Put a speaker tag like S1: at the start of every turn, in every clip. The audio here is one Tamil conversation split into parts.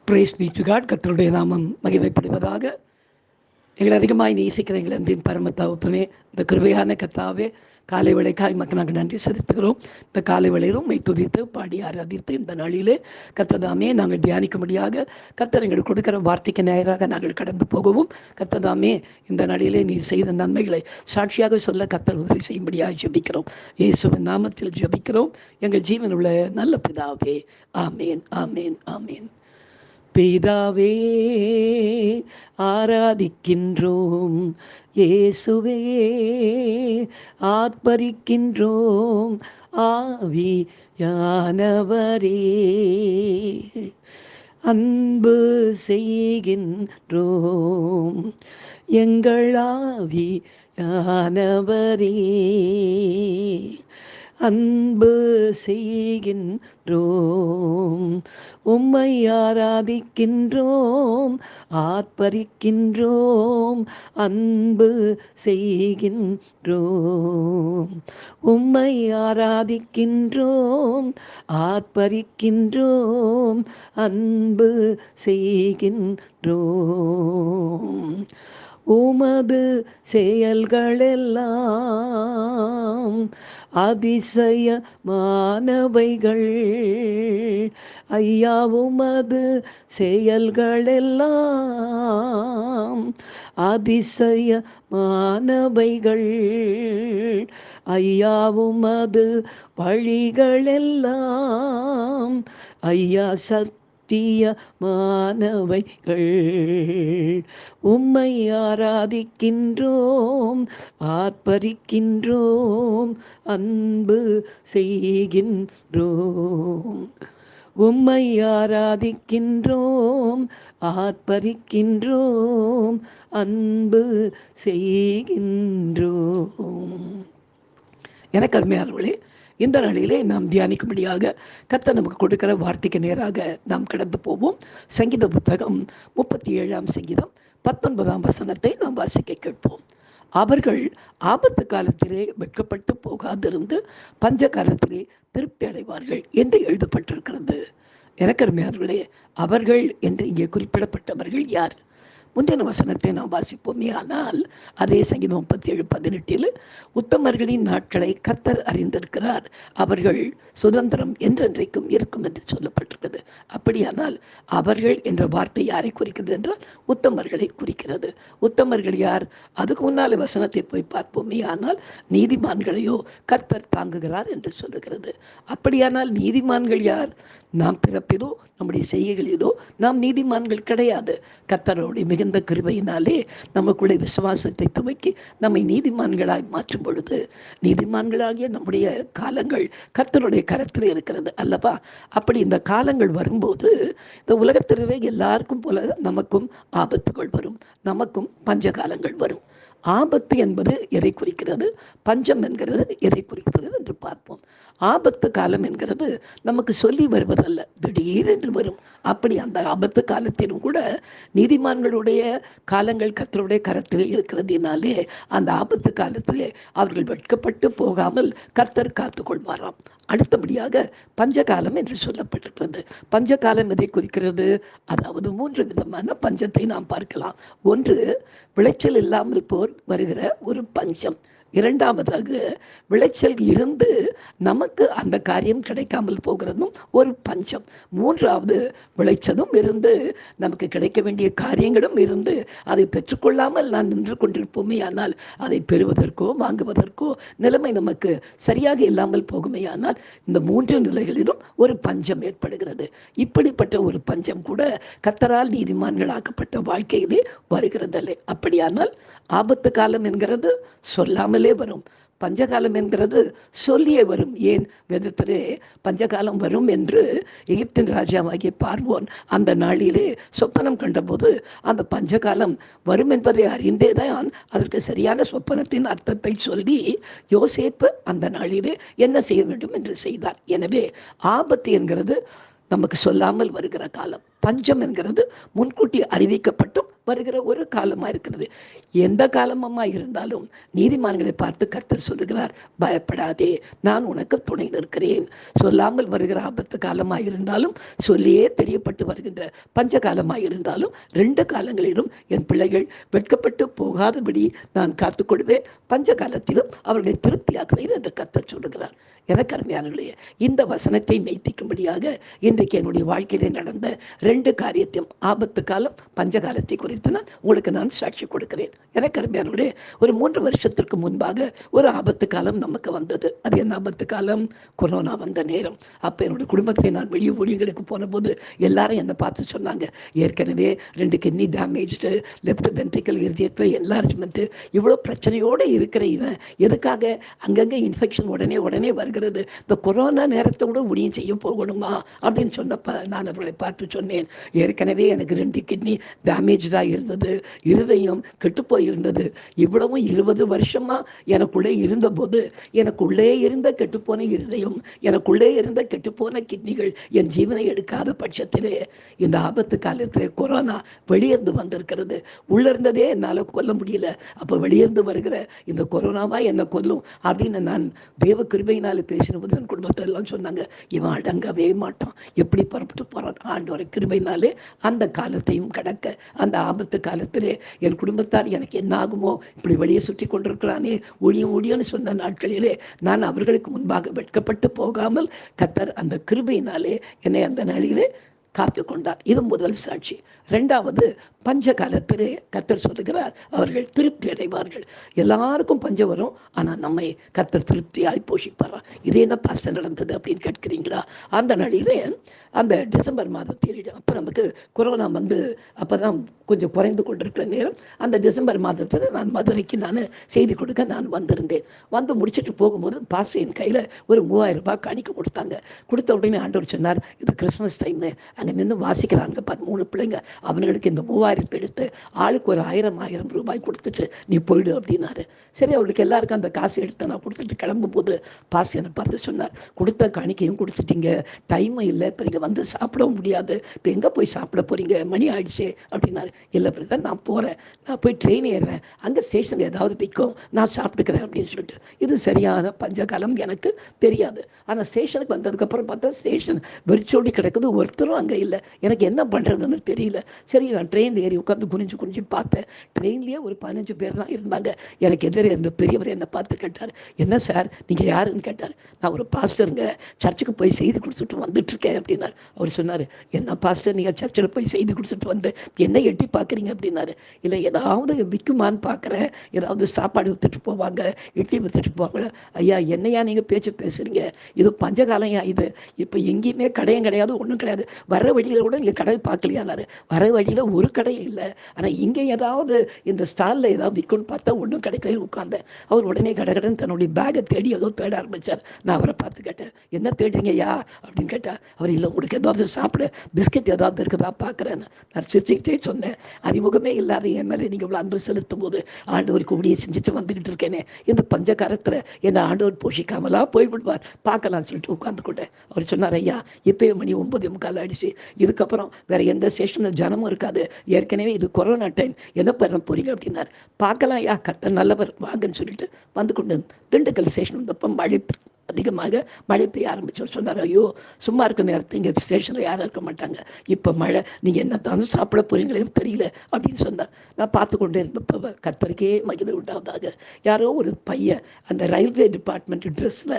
S1: Brace B to God. கர்த்தருடைய நாமம் மகிமைப்படுவதாக. எங்களை அதிகமாய் நேசிக்கிற எங்கள் அன்பின் பரம தகப்பனே, இந்த கிருபையான கர்த்தாவே, காலை வேளைக்காய் மக்கள் நாங்கள் நன்றி செலுத்துகிறோம். இந்த காலை வேளையிலும் உம்மை துதித்து பாடி ஆராதித்து இந்த நாளிலே கர்த்ததாமே நாங்கள் தியானிக்கும்படியாக கர்த்தர் எங்களுக்கு கொடுக்கிற வார்த்தைக்கு நேராக நாங்கள் கடந்து போகவும், கர்த்ததாமே இந்த நாளிலே நீர் செய்த நன்மைகளை சாட்சியாக சொல்ல கர்த்தர் உதவி செய்யும்படியாக ஜெபிக்கிறோம். இயேசுவின் நாமத்தில் ஜெபிக்கிறோம் எங்கள் ஜீவனுள்ள நல்ல பிதாவே. ஆமேன், ஆமேன், ஆமேன். பிதாவே ஆராதிக்கின்றோம், இயேசுவே ஆர்ப்பரிக்கின்றோம், ஆவியானவரே அன்பு செய்கின்றோம், எங்கள் ஆவியானவரே அன்பு செய்கின்றோம், உம்மை ஆராதிக்கின்றோம், ஆர்ப்பரிக்கின்றோம், அன்பு செய்கின்றோம், உம்மை ஆராதிக்கின்றோம், ஆர்ப்பரிக்கின்றோம், அன்பு செய்கின்றோம். உமது செயல்களெல்லாம் அதிசயமானவைகள் ஐயா, உமது செயல்களெல்லாம் அதிசயமானவைகள் ஐயா, உமது வழிகளெல்லாம் ஐயா சத்தியமானவைகள். உம்மை ஆராதிக்கின்றோம், ஆர்ப்பரிக்கின்றோம், அன்பு செய்கின்றோம், உம்மை ஆராதிக்கின்றோம், ஆர்ப்பரிக்கின்றோம், அன்பு செய்கின்றோம். எனக்கு அருமையானவர்களே, இந்த நாளிலே நாம் தியானிக்கும்படியாக கர்த்தர் நமக்கு கொடுக்கிற வார்த்தைக்கு நேராக நாம் கடந்து போவோம். சங்கீத புத்தகம் 37ஆம் சங்கீதம் 19ஆம் வசனத்தை நாம் வாசிக்க கேட்போம். அவர்கள் ஆபத்து காலத்திலே வெட்கப்பட்டு போகாதிருந்து பஞ்ச காலத்திலே திருப்தி அடைவார்கள் என்று எழுதப்பட்டிருக்கிறது. எனக்கு அருமையானவர்களே, அவர்கள் என்று இங்கே குறிப்பிடப்பட்டவர்கள் யார்? முந்தின வசனத்தை நாம் வாசிப்போமே. ஆனால் அதே சங்கீதம் 37:18 உத்தமர்களின் நாட்களை கர்த்தர் அறிந்திருக்கிறார், அவர்கள் சுதந்திரம் என்றென்றைக்கும் இருக்கும் என்று சொல்லப்பட்டிருக்கிறது. அப்படியானால் அவர்கள் என்ற வார்த்தை யாரை குறிக்கிறது என்றால் உத்தமர்களை குறிக்கிறது. உத்தமர்கள் யார்? அதுக்கு முன்னால் வசனத்தை போய் பார்ப்போமே. ஆனால் நீதிமான்களையோ கர்த்தர் தாங்குகிறார் என்று சொல்லுகிறது. அப்படியானால் நீதிமான்கள் யார்? நாம் பிறப்பிலோ நம்முடைய செய்கைகளிலோ நாம் நீதிமான்கள் கிடையாது. கர்த்தருடைய மிகுந்த கிருபையினாலே நமக்குள்ளே விசுவாசத்தை துவக்கி நம்மை நீதிமான்களாய் மாற்றும் பொழுது, நீதிமான்களாகிய நம்முடைய காலங்கள் கர்த்தருடைய கரத்தில் இருக்கிறது அல்லவா? அப்படி இந்த காலங்கள் வரும்போது இந்த உலகத்திலே எல்லாருக்கும் போல நமக்கும் ஆபத்துகள் வரும், நமக்கும் பஞ்ச காலங்கள் வரும். ஆபத்து என்பது எதை குறிக்கிறது, பஞ்சம் என்கிறது எதை குறிக்கிறது என்று பார்ப்போம். ஆபத்து காலம் என்கிறது நமக்கு சொல்லி வருவதல்ல, திடீரென்று வரும். அப்படி அந்த ஆபத்து காலத்திலும் கூட நீதிமான்களுடைய காலங்கள் கர்த்தருடைய கரத்திலே இருக்கிறதுனாலே அந்த ஆபத்து காலத்திலே அவர்கள் வெட்கப்பட்டு போகாமல் கர்த்தர் காத்துக்கொள்வாராம். அடுத்தபடியாக பஞ்சகாலம் என்று சொல்லப்பட்டிருக்கிறது. பஞ்சகாலம் எதை குறிக்கிறது? அதாவது 3 விதமான பஞ்சத்தை நாம் பார்க்கலாம். ஒன்று, விளைச்சல் இல்லாமல் வருகிற ஒரு பஞ்சம். இரண்டாவதாக விளைச்சல் இருந்து நமக்கு அந்த காரியம் கிடைக்காமல் போகிறதும் ஒரு பஞ்சம். மூன்றாவது, விளைச்சலும் இருந்து நமக்கு கிடைக்க வேண்டிய காரியங்களும் இருந்து அதை பெற்றுக்கொள்ளாமல் நான் நின்று கொண்டிருப்போமே. ஆனால் அதை பெறுவதற்கோ வாங்குவதற்கோ நிலைமை நமக்கு சரியாக இல்லாமல் போகுமே. ஆனால் இந்த 3 நிலைகளிலும் ஒரு பஞ்சம் ஏற்படுகிறது. இப்படிப்பட்ட ஒரு பஞ்சம் கூட கர்த்தரால் நீதிமான்களாக்கப்பட்ட வாழ்க்கையிலே வருகிறதில்லை. அப்படியானால் ஆபத்து காலம் என்கிறது சொல்லாமலே வரும், பஞ்சகாலம் என்கிறது சொல்லியே வரும். ஏன் வேதத்திலே பஞ்சகாலம் வரும் என்று எகிப்தின் ராஜாவாகிய பார்வோன் அந்த நாளிலே சொப்பனம் கண்டபோது அந்த பஞ்சகாலம் வரும் என்பதை அறிந்தேதான் அதற்கு சரியான சொப்பனத்தின் அர்த்தத்தை சொல்லி யோசேப்பு அந்த நாளிலே என்ன செய்ய வேண்டும் என்று செய்தார். எனவே ஆபத்து என்கிறது நமக்கு சொல்லாமல் வருகிற காலம். பஞ்சம் என்கிறது முன்கூட்டி அறிவிக்கப்பட்டும் வருகிற ஒரு காலமாக இருக்கிறது. எந்த காலமம்மா இருந்தாலும் நீதிமான்களை பார்த்து கர்த்தர் சொல்லுகிறார், பயப்படாதே, நான் உனக்கு துணை நிற்கிறேன். சொல்லாமல் வருகிற ஆபத்து காலமாக இருந்தாலும், சொல்லியே தெரியப்பட்டு வருகின்ற பஞ்ச காலமாக இருந்தாலும், 2 காலங்களிலும் என் பிள்ளைகள் வெட்கப்பட்டு போகாதபடி நான் காத்துக்கொள்வேன். பஞ்ச காலத்திலும் அவர்களை திருப்தியாக்குவேன் என்று கர்த்தர் சொல்லுகிறார். எனக்கு அருமையானவர்களே, இந்த வசனத்தை மெய்ப்பிக்கும்படியாக இன்றைக்கு என்னுடைய வாழ்க்கையிலே நடந்த 2 காரியத்தையும், ஆபத்து காலம், பஞ்ச காலத்தை குறித்து உங்களுக்கு நான் சாட்சி கொடுக்கிறேன். எனக்கு அருமையானவர்களே, ஒரு 3 வருஷத்திற்கு முன்பாக ஒரு ஆபத்து காலம் நமக்கு வந்தது. அது என்ன ஆபத்து காலம்? கொரோனா வந்த நேரம். அப்போ என்னுடைய குடும்பத்தை நான் வெளியே ஊழியர்களுக்கு போன போது எல்லாரும் என்னை பார்த்து சொன்னாங்க, ஏற்கனவே 2 கிட்னி டேமேஜ்டு, லெஃப்ட் வென்ட்ரிக்கல், இருதயத்தில் என்லார்ஜ்மெண்ட்டு, இவ்வளோ பிரச்சனையோடு இருக்கிற இவன் எதுக்காக அங்கங்கே இன்ஃபெக்ஷன் உடனே வருகிறது? இந்த கொரோனா நேரத்தோட ஊழியம் செய்ய போகணுமா அப்படின்னு சொன்னப்ப நான் அவர்களை பார்த்து சொன்னேன், ஏற்கனவே எனக்கு 2 கிட்னி டேமேஜாக இருந்தது, இருதயம் கெட்டுப்போய் இருந்தது. இவ்வளவும் 20 வருஷமா எனக்குள்ளே இருந்தபோது, எனக்குள்ளே இருந்த கெட்டுப்போன இருதயம், எனக்குள்ளே இருந்த கெட்டுப்போன கிட்னிகள் என் ஜீவனை எடுக்காத பட்சத்திலே இந்த ஆபத்து காலத்தில் கொரோனா வெளியிருந்து வந்திருக்கிறது. உள்ள இருந்ததே என்னால் கொல்ல முடியல, அப்போ வெளியிருந்து வருகிற இந்த கொரோனாவா என்னை கொல்லும் அப்படின்னு நான் தேவ கிருபையினால் பேசினபோது என் குடும்பத்தை எல்லாம் சொன்னாங்க, இவன் அடங்கவே மாட்டான், எப்படி புறப்பட்டு போறான். ஆண்டவரை கிருபையினாலே அந்த காலத்தையும் கடக்க, அந்த ஆபத்து காலத்திலே என் குடும்பத்தார் எனக்கு என்ன ஆகுமோ, இப்படி வெளியே சுற்றி கொண்டிருக்கிறானே, ஊழியம்னு சொன்ன நாட்களிலே நான் அவர்களுக்கு முன்பாக வெட்கப்பட்டு போகாமல் கர்த்தர் அந்த கிருபையினாலே என்னை அந்த நாளிலே காத்து கொண்டார். இது முதல் சாட்சி. 2வது, பஞ்ச காலத்திலே கர்த்தர் சொல்லுகிறார், அவர்கள் திருப்தி அடைவார்கள். எல்லாருக்கும் பஞ்சம் வரும், ஆனால் நம்மை கர்த்தர் திருப்தியாய் போஷிப்பாரா. இது என்ன பாஸ்டர் நடந்தது அப்படின்னு கேட்கிறீங்களா? அந்த நாளிலே, அந்த டிசம்பர் மாதம் பீரியட், அப்போ நமக்கு கொரோனா வந்து அப்போ தான் கொஞ்சம் குறைந்து கொண்டிருக்கிற நேரம். அந்த டிசம்பர் மாதத்தில் நான் மதுரைக்கு நான் செய்தி கொடுக்க நான் வந்திருந்தேன். வந்து முடிச்சுட்டு போகும்போது பாஸ்டர் என் கையில் ஒரு 3000 ரூபாய் காணிக்க கொடுத்தாங்க. கொடுத்த உடனே ஆண்டவர் சொன்னார், இது கிறிஸ்மஸ் டைமு, அங்கே நின்று வாசிக்கிறாங்க 13 பிள்ளைங்க, அவங்களுக்கு இந்த 3000 எடுத்து ஆளுக்கு ஒரு 1000 ரூபாய் கொடுத்துட்டு நீ போயிடு அப்படின்னாரு. சரி, அவளுக்கு எல்லாருக்கும் அந்த காசு எடுத்து நான் கொடுத்துட்டு கிளம்பும் போது பாஸ்டர் என்னை பார்த்து சொன்னார், கொடுத்த காணிக்கையும் கொடுத்துட்டீங்க, டைமும் இல்லை, இப்போ நீங்கள் வந்து சாப்பிடவும் முடியாது, இப்போ எங்கே போய் சாப்பிட போகிறீங்க, மணி ஆயிடுச்சு அப்படின்னாரு. இல்லை பிரதர், நான் போகிறேன், நான் போய் ட்ரெயின் ஏறுறேன், அங்கே ஸ்டேஷன் ஏதாவது விற்கும், நான் சாப்பிட்டுக்கிறேன் அப்படின்னு சொல்லிட்டு. இது சரியான பஞ்சகாலம் எனக்கு தெரியாது. ஆனால் ஸ்டேஷனுக்கு வந்ததுக்கப்புறம் பார்த்தா ஸ்டேஷன் வெறிச்சோடி கிடக்குது, ஒருத்தரும் அங்கே இல்லை. எனக்கு என்ன பண்ணுறதுன்னு தெரியல. சரி, நான் ட்ரெயினில் ஏறி உட்காந்து குனிஞ்சு பார்த்தேன். ட்ரெயின்லேயே ஒரு 15 பேர் தான் இருந்தாங்க. எனக்கு எதிரே அந்த பெரியவர் என்னை பார்த்து கேட்டார், என்ன சார் நீங்கள் யாருன்னு கேட்டார். நான் ஒரு பாஸ்டருங்க, சர்ச்சுக்கு போய் செய்தி கொடுத்துட்டு வந்துட்டுருக்கேன் அப்படின்னாரு. அவர் சொன்னார், என்ன பாஸ்டர் நீங்கள் சர்ச்சில் போய் செய்தி கொடுத்துட்டு வந்து என்ன எட்டி பார்க்குறீங்க அப்படின்னாரு. இல்லை, ஏதாவது விற்குமான்னு பார்க்குறேன், ஏதாவது சாப்பாடு விற்றுட்டு போவாங்க, இட்லி விற்றுட்டு போவாங்க. ஐயா, என்னையா நீங்கள் பேசுகிறீங்க, இது பஞ்சகாலையா இது, இப்போ எங்கேயுமே கடையும் கிடையாது, ஒன்றும் கிடையாது, வர வழியில் கூட நீங்கள் கடை பார்க்கலையானாரு. வர வழியில் ஒரு கடையும் இல்லை, ஆனால் இங்கே ஏதாவது இந்த ஸ்டாலில் ஏதாவது விற்கும்னு பார்த்தா ஒன்றும் கிடைக்கல. உட்காந்தேன். அவர் உடனே கடகடன்னு தன்னுடைய பேக்கை தேடி ஏதோ தேட ஆரம்பித்தார். நான் அவரை பார்த்து கேட்டேன், என்ன தேடுறீங்கய்யா அப்படின்னு கேட்டால், அவர் இல்லை, உங்களுக்கு ஏதாவது சாப்பிட பிஸ்கெட் ஏதாவது இருக்குதா பார்க்குறேன்னு. நான் சிரிச்சுக்கிட்டே சொன்னேன், அறிமுகமே இல்லாத என் மேலே நீங்கள் இவ்வளோ அன்பு செலுத்தும் போது ஆண்டவருக்கு ஊழியை செஞ்சுட்டு வந்துக்கிட்டு இருக்கேனே, இந்த பஞ்சகாரத்தில் என்னை ஆண்டவர் போஷிக்காமலா போய்விடுவார், பார்க்கலாம்னு சொல்லிட்டு உட்காந்து கொண்டேன். அவர் சொன்னார், ஐயா இப்போயே மணி 9:45 ஆயிடுச்சு, இதுக்கப்புறம் வேறு எந்த ஸ்டேஷனில் ஜனமும் இருக்காது, ஏற்கனவே இது கொரோனா டைம், என்ன பண்ண போகிறீங்க அப்படின்னாரு. பார்க்கலாம் ஐயா, கர்த்தர் நல்லவர், வாங்கன்னு சொல்லிட்டு வந்து கொண்டு திண்டுக்கல் ஸ்டேஷன் வந்தப்போ அதிகமாக மழை பெய்ய ஆரம்பிச்சு. சொன்னார், ஐயோ சும்மா இருக்க நேரத்தில் இங்கே ஸ்டேஷனில் யாரும் இருக்க மாட்டாங்க, இப்போ மழை, நீங்கள் என்ன தான் சாப்பிட போகிறீங்களே தெரியல அப்படின்னு சொன்னார். நான் பார்த்து கொண்டே இருந்தப்போ கர்த்தருக்கே மகிமை உண்டாவதாக, யாரோ ஒரு பையன் அந்த ரயில்வே டிபார்ட்மெண்ட் ட்ரெஸ்ஸில்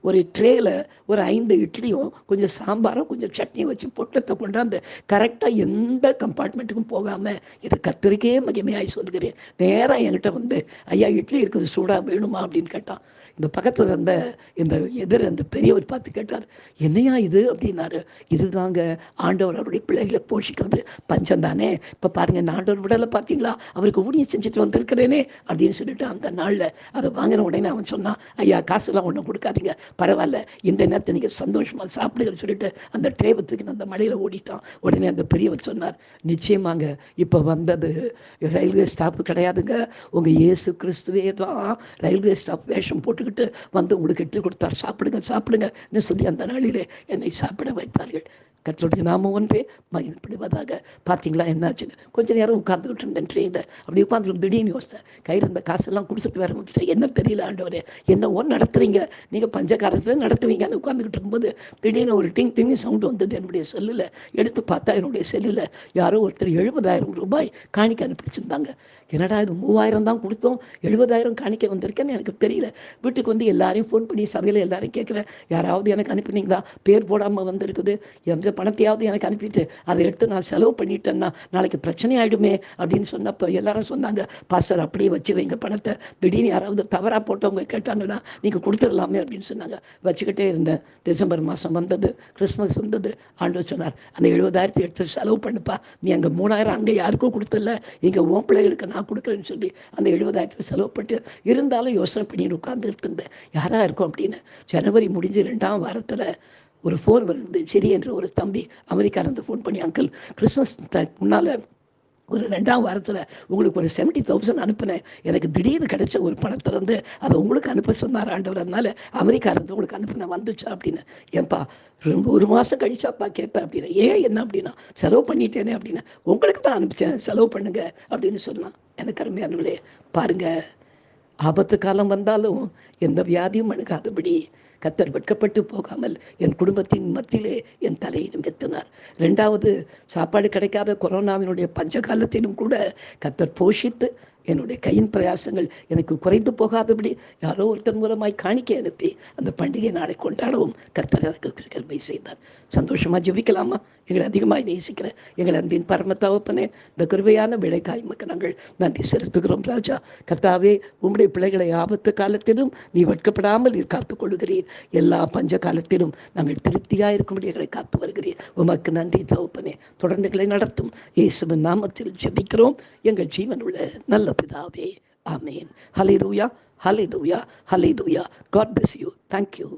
S1: ஒரு ட்ரேயில் ஒரு 5 இட்லியும் கொஞ்சம் சாம்பாரும் கொஞ்சம் சட்னியும் வச்சு பொட்டத்தை கொண்டாந்து கரெக்டாக எந்த கம்பார்ட்மெண்ட்டுக்கும் போகாமல், இது கர்த்தருக்கே மகிமையாய் சொல்கிறேன், நேராக என்கிட்ட வந்து, ஐயா இட்லி இருக்குது சூடாக வேணுமா அப்படின்னு கேட்டான். இந்த பக்கத்தில் இருந்த இந்த எதிர் அந்த பெரியவர் பார்த்து கேட்டார், என்னையா இது அப்படின்னாரு. இதுதாங்க ஆண்டவர் அவருடைய பிள்ளைகளை போஷிக்கிறது, பஞ்சம் தானே, இப்போ பாருங்கள் இந்த ஆண்டவர் விடலை பார்த்தீங்களா, அவருக்கு ஊழியம் செஞ்சுட்டு வந்திருக்கிறேனே அப்படின்னு சொல்லிட்டு அந்த நாளில் அதை வாங்கின உடனே அவன் சொன்னான், ஐயா காசுலாம் ஒன்றும் கொடுக்காதீங்க, பரவாயில்ல, இந்த நேரத்தை நீங்கள் சந்தோஷமாக சாப்பிடுங்கன்னு சொல்லிட்டு அந்த ட்ரேவை தூக்கி அந்த மலையில் ஓடிட்டான். உடனே அந்த பெரியவர் சொன்னார், நிச்சயமாங்க இப்போ வந்தது ரயில்வே ஸ்டாஃப் கிடையாதுங்க, உங்கள் இயேசு கிறிஸ்துவே தான் ரயில்வே ஸ்டாஃப் வேஷம் போட்டுக்கிட்டு வந்து உங்களுக்கு இட்லி கொடுத்தார், சாப்பிடுங்கன்னு சொல்லி அந்த நாளிலே என்னை சாப்பிட வைத்தார்கள். கர்த்தருடைய நாமம் ஒன்றே மகிமைப்படுவதாக. பார்த்தீங்களா என்னாச்சுன்னு? கொஞ்ச நேரம் உட்காந்துக்கிட்டு இருந்தேன் ட்ரெயினில். அப்படி உட்காந்துட்டு திடீர்னு யோசித்தேன், கையில் இருந்த காசெல்லாம் கொடுத்துட்டு வேற முடிச்சேன். என்ன தெரியல ஆண்டவரே, என்னவோ நடத்துறீங்க, நீங்கள் பஞ்சகாரத்தில் நடத்துவீங்கன்னு உட்காந்துக்கிட்டு இருக்கும்போது திடீர்னு ஒரு டிங் டிங் சவுண்டு வந்தது. என்னுடைய செல்லில் எடுத்து பார்த்தா என்னுடைய செல்லில் யாரோ ஒருத்தர் 70,000 ரூபாய் காணிக்க அனுப்பிச்சிருந்தாங்க. என்னடா இது, 3,000 தான் கொடுத்தோம், 70,000 காணிக்க வந்திருக்கேன்னு எனக்கு தெரியல. வீட்டுக்கு வந்து எல்லாரையும் ஃபோன் பண்ணி சபையில் எல்லாரையும் கேட்குறேன், யாராவது எனக்கு அனுப்பினீங்களா? பேர் போடாமல் வந்திருக்குது, எந்த பணத்தையாவது எனக்கு அனுப்பிட்டு அதை எடுத்து நான் செலவு பண்ணிட்டேன்னா நாளைக்கு பிரச்சனை ஆகிடுமே அப்படின்னு சொன்னப்போ எல்லாரும் சொன்னாங்க, பாஸ்டர் அப்படியே வச்சு வைங்க பணத்தை, திடீர்னு யாராவது தவறாக போட்டவங்க கேட்டாங்கன்னா நீங்கள் கொடுத்துடலாமே அப்படின்னு சொன்னாங்க. வச்சுக்கிட்டே இருந்தேன். டிசம்பர் மாதம் வந்தது, கிறிஸ்மஸ் வந்தது. ஆண்டவர் சொன்னார், அந்த 70,000 எடுத்து செலவு பண்ணுப்பா, நீ அங்கே 3,000 அங்கே யாருக்கும் கொடுத்தல, இங்கே உன் பிள்ளைகளுக்கு நான் கொடுக்குறேன்னு சொல்லி அந்த 70,000 செலவு பண்ணிட்டு இருந்தாலும் யோசனை பண்ணின்னு உட்கார்ந்துட்டு இருந்தேன், யாராக இருக்கும் அப்படின்னு. ஜனவரி முடிஞ்சு 2ஆம் வாரத்தில் ஒரு ஃபோன் வருது. சரி என்று ஒரு தம்பி அமெரிக்காவிலேருந்து ஃபோன் பண்ணி, அங்கிள் கிறிஸ்மஸ் முன்னால் ஒரு 2ஆம் வாரத்தில் உங்களுக்கு ஒரு 70,000 அனுப்பினேன், எனக்கு திடீர்னு கிடைச்ச ஒரு பணத்தை வந்து அதை உங்களுக்கு அனுப்ப சொன்னார் ஆண்டவர், அதனால அமெரிக்காவிலேருந்து உங்களுக்கு அனுப்பினேன், வந்துச்சா அப்படின்னு. ஏன்பா ஒரு மாதம் கழிச்சாப்பா கேட்பேன் அப்படின்னு. ஏன் என்ன அப்படின்னா, செலவு பண்ணிட்டேனே அப்படின்னு. உங்களுக்கு தான் அனுப்பிச்சேன், செலவு பண்ணுங்க அப்படின்னு சொன்னான். எனக்கு அருமையானவர்களே, பாருங்கள், ஆபத்து காலம் வந்தாலும் எந்த வியாதியும் அணுகாதபடி கர்த்தர் வெட்கப்பட்டு போகாமல் என் குடும்பத்தின் மத்தியிலே என் தலையை நிமிர்த்தினார். 2வது, சாப்பாடு கிடைக்காத கொரோனாவினுடைய பஞ்சகாலத்திலும் கூட கர்த்தர் போஷித்து என்னுடைய கையின் பிரயாசங்கள் எனக்கு குறைந்து போகாதபடி யாரோ ஒருத்தர் மூலமாய் காணிக்கை அனுப்பி அந்த பண்டிகை நாளை கொண்டாடவும் கர்த்தர் எனக்கு கிருபை செய்தார். சந்தோஷமாக ஜெபிக்கலாமா? எங்களை அதிகமாக நேசிக்கிற எங்கள் அன்பின் பரம தகப்பனே, இந்த கிருபையான விளைக்காய் மக்கள் நாங்கள் நன்றி செலுத்துகிறோம். ராஜா கர்த்தாவே, உம்முடைய பிள்ளைகளை ஆபத்து காலத்திலும் நீ வெட்கப்படாமல் நீர் காத்துக் கொள்கிறீர். எல்லா பஞ்ச காலத்திலும் நாங்கள் திருப்தியாக இருக்கும்படி எங்களை காத்து வருகிறீர். உமக்கு நன்றி தகப்பனே. தொடர்ந்து எங்களை நடத்தும் இயேசுவின் நாமத்தில் ஜெபிக்கிறோம் எங்கள் ஜீவனுள்ள நல்ல பிதாவே. ஆமென். ஹல்லேலூயா, ஹல்லேலூயா, ஹல்லேலூயா. God bless you. Thank you.